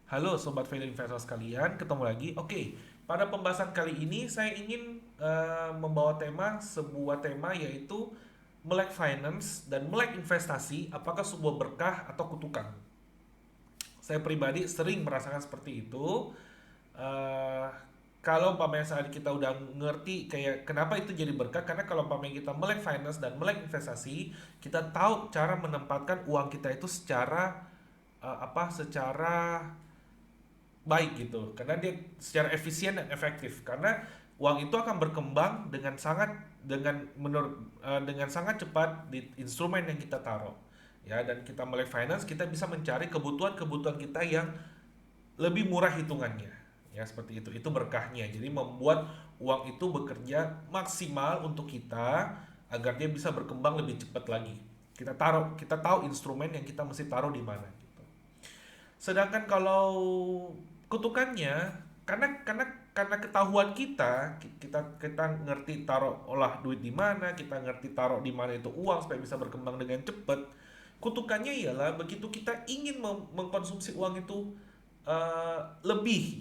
Halo Sobat Value Investor sekalian, ketemu lagi. Oke, pada pembahasan kali ini saya ingin membawa sebuah tema yaitu melek finance dan melek investasi, apakah sebuah berkah atau kutukan? Saya pribadi sering merasakan seperti itu. Eh, Kalau umpamanya saat kita udah ngerti kayak kenapa itu jadi berkah, karena kalau umpamanya kita melek finance dan melek investasi, kita tahu cara menempatkan uang kita itu secara baik gitu, karena dia secara efisien dan efektif, karena uang itu akan berkembang dengan sangat cepat di instrumen yang kita taruh ya. Dan kita melek finance, kita bisa mencari kebutuhan-kebutuhan kita yang lebih murah hitungannya ya, seperti itu berkahnya. Jadi membuat uang itu bekerja maksimal untuk kita agar dia bisa berkembang lebih cepat lagi. Kita tahu instrumen yang kita mesti taruh di mana gitu. Sedangkan kalau kutukannya, karena ketahuan kita ngerti taruh olah duit di mana, kita ngerti taruh di mana itu uang supaya bisa berkembang dengan cepat. Kutukannya ialah begitu kita ingin mengkonsumsi uang itu lebih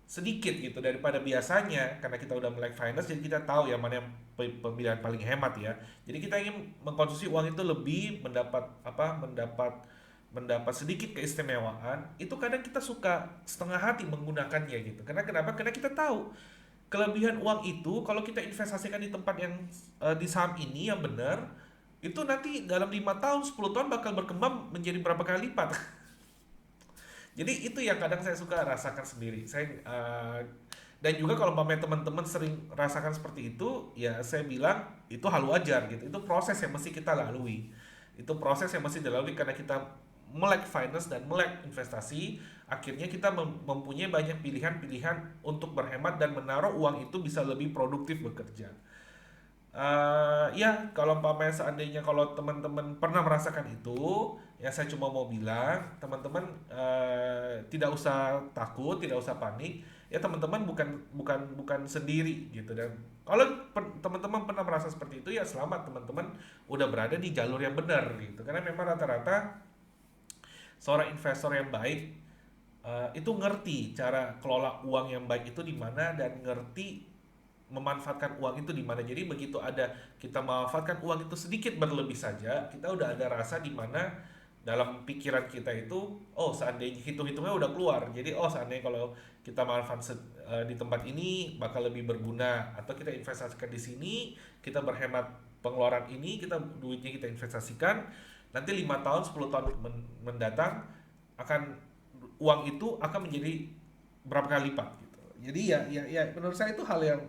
sedikit gitu daripada biasanya, karena kita udah melek finance, jadi kita tahu ya mana yang pemilihan paling hemat ya. Jadi kita ingin mengkonsumsi uang itu lebih, mendapat sedikit keistimewaan. Itu kadang kita suka setengah hati menggunakannya gitu. Karena kenapa? Karena kita tahu kelebihan uang itu kalau kita investasikan di tempat yang di saham ini yang benar, itu nanti dalam 5 tahun, 10 tahun bakal berkembang menjadi berapa kali lipat. Jadi itu yang kadang saya suka rasakan sendiri. Dan juga kalau umpamanya teman-teman sering rasakan seperti itu, ya saya bilang itu hal wajar gitu. Itu proses yang mesti kita lalui. Itu proses yang mesti dilalui karena kita melek finance dan melek investasi. Akhirnya kita mempunyai banyak pilihan-pilihan untuk berhemat dan menaruh uang itu bisa lebih produktif bekerja. Ya, kalau umpamanya seandainya kalau teman-teman pernah merasakan itu, ya saya cuma mau bilang, teman-teman tidak usah takut, tidak usah panik. Ya teman-teman bukan bukan bukan sendiri gitu. Dan kalau teman-teman pernah merasa seperti itu, ya selamat, teman-teman udah berada di jalur yang benar gitu. Karena memang rata-rata seorang investor yang baik itu ngerti cara kelola uang yang baik itu di mana, dan ngerti memanfaatkan uang itu di mana. Jadi begitu ada kita memanfaatkan uang itu sedikit berlebih saja, kita udah ada rasa di mana dalam pikiran kita itu, oh seandainya hitung-hitungnya udah keluar. Jadi oh seandainya kalau kita di tempat ini bakal lebih berguna, atau kita investasikan di sini, kita berhemat pengeluaran ini, duitnya kita investasikan, nanti 5 tahun 10 tahun mendatang akan uang itu akan menjadi berapa kali lipat gitu. Jadi ya menurut saya itu hal yang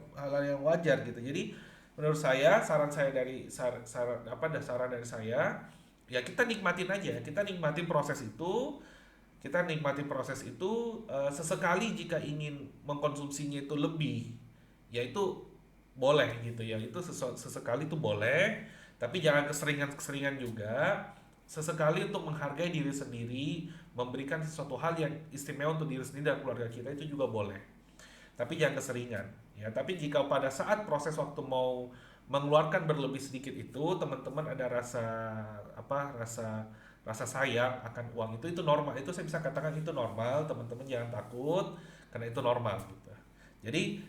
wajar gitu. Jadi menurut saya, saran dari saya, ya kita nikmatin aja, kita nikmatin proses itu, sesekali jika ingin mengkonsumsinya itu lebih, ya itu boleh gitu ya, itu sesekali itu boleh, tapi jangan keseringan juga. Sesekali untuk menghargai diri sendiri, memberikan sesuatu hal yang istimewa untuk diri sendiri dan keluarga kita, itu juga boleh, tapi jangan keseringan ya. Tapi jika pada saat proses waktu mau mengeluarkan berlebih sedikit itu, teman-teman ada rasa rasa sayang akan uang itu normal. Itu saya bisa katakan itu normal, teman-teman jangan takut, karena itu normal gitu. Jadi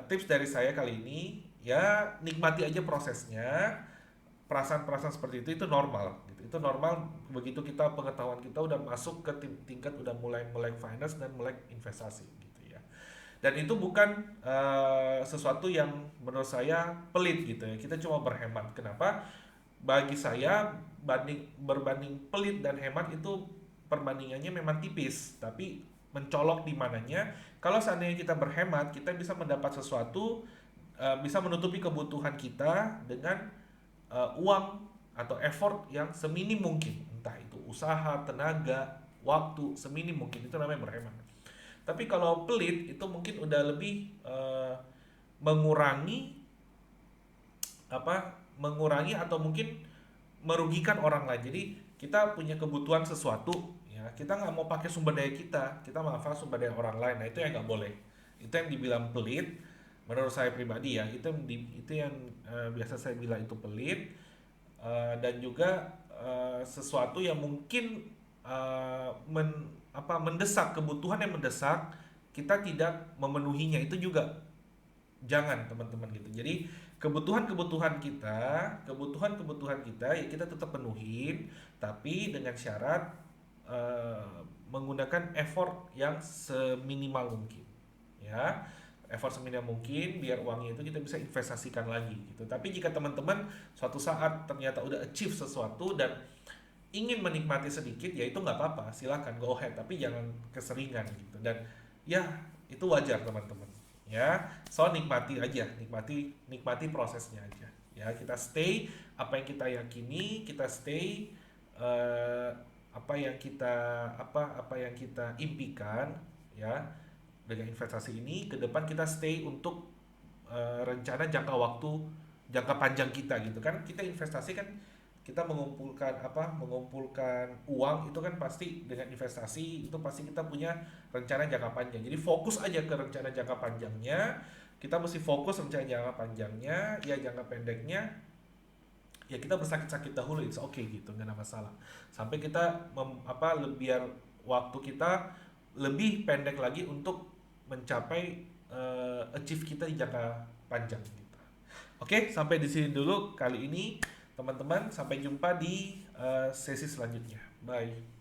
tips dari saya kali ini, ya nikmati aja prosesnya. Perasaan-perasaan seperti itu normal gitu. Itu normal begitu kita pengetahuan kita udah masuk ke tingkat udah mulai melek finance dan melek investasi gitu ya. Dan itu bukan sesuatu yang menurut saya pelit gitu ya. Kita cuma berhemat. Kenapa? Bagi saya, berbanding pelit dan hemat itu perbandingannya memang tipis, tapi mencolok di mananya. Kalau seandainya kita berhemat, kita bisa mendapat sesuatu, bisa menutupi kebutuhan kita dengan uang atau effort yang seminim mungkin. Entah itu usaha, tenaga, waktu, seminim mungkin. Itu namanya berhemat. Tapi kalau pelit itu mungkin udah lebih mengurangi mengurangi atau mungkin merugikan orang lain. Jadi kita punya kebutuhan sesuatu, ya kita nggak mau pakai sumber daya kita manfaat sumber daya orang lain. Nah itu yang nggak boleh. Itu yang dibilang pelit. Menurut saya pribadi ya, itu yang biasa saya bilang itu pelit. Dan juga sesuatu yang mungkin mendesak, kebutuhan yang mendesak, kita tidak memenuhinya, itu juga jangan teman-teman gitu. Jadi kebutuhan-kebutuhan kita ya kita tetap penuhin, tapi dengan syarat menggunakan effort yang seminimal mungkin, ya. Effort seminimal mungkin biar uangnya itu kita bisa investasikan lagi gitu. Tapi jika teman-teman suatu saat ternyata udah achieve sesuatu dan ingin menikmati sedikit, ya itu nggak apa-apa, silahkan go ahead, tapi jangan keseringan gitu. Dan ya itu wajar teman-teman, ya. So nikmati aja, nikmati prosesnya aja, ya. Kita stay apa yang kita yakini, kita stay eh, apa yang kita impikan, ya. Dengan investasi ini ke depan kita stay untuk rencana jangka panjang kita gitu kan. Kita investasi kan, kita mengumpulkan uang itu kan pasti dengan investasi itu pasti kita punya rencana jangka panjang. Jadi fokus aja ke rencana jangka panjangnya. Kita mesti fokus rencana jangka panjangnya, ya jangka pendeknya ya kita bersakit-sakit dahulu, it's okay gitu, nggak ada masalah. Sampai kita biar waktu kita lebih pendek lagi untuk mencapai achieve kita di jangka panjang gitu. Oke, sampai di sini dulu kali ini teman-teman. Sampai jumpa di sesi selanjutnya. Bye.